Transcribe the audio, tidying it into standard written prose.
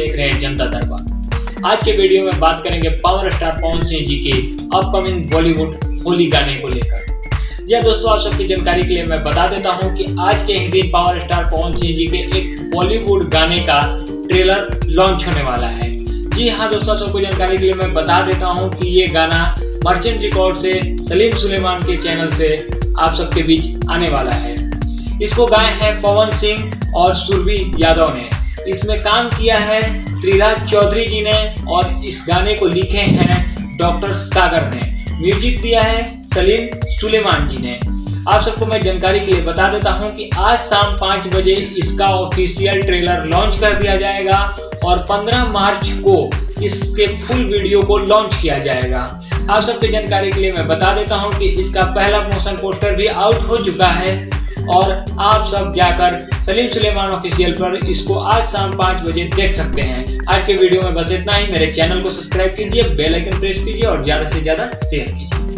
देख रहे हैं जनता दरबार। आज के वीडियो में बात करेंगे पावर स्टार पवन सिंह जी के अपकमिंग बॉलीवुड होली गाने को लेकर। जी दोस्तों, आप सबकी जानकारी के लिए मैं बता देता हूं कि आज के ही दिन पावर स्टार पवन सिंह जी के एक बॉलीवुड गाने का ट्रेलर लॉन्च होने वाला है। जी हाँ दोस्तों, आप सबको जानकारी के लिए मैं बता देता हूं कि ये गाना मर्चेंट रिकॉर्ड से सलीम सुलेमान के चैनल से आप सबके बीच आने वाला है। इसको गाए हैं पवन सिंह और सुरभि यादव ने। इसमें काम किया है त्रिराज चौधरी जी ने और इस गाने को लिखे हैं डॉक्टर सागर ने। म्यूजिक दिया है सलीम सुलेमान जी ने। आप सबको मैं जानकारी के लिए बता देता हूं कि आज शाम 5 बजे इसका ऑफिशियल ट्रेलर लॉन्च कर दिया जाएगा और 15 मार्च को इसके फुल वीडियो को लॉन्च किया जाएगा। आप सबकी जानकारी के लिए मैं बता देता हूं कि इसका पहला मोशन पोस्टर भी आउट हो चुका है और आप सब जाकर सलीम सुलेमान ऑफिशियल पर इसको आज शाम 5 बजे देख सकते हैं। आज के वीडियो में बस इतना ही। मेरे चैनल को सब्सक्राइब कीजिए, बेल आइकन प्रेस कीजिए और ज़्यादा से ज़्यादा शेयर कीजिए।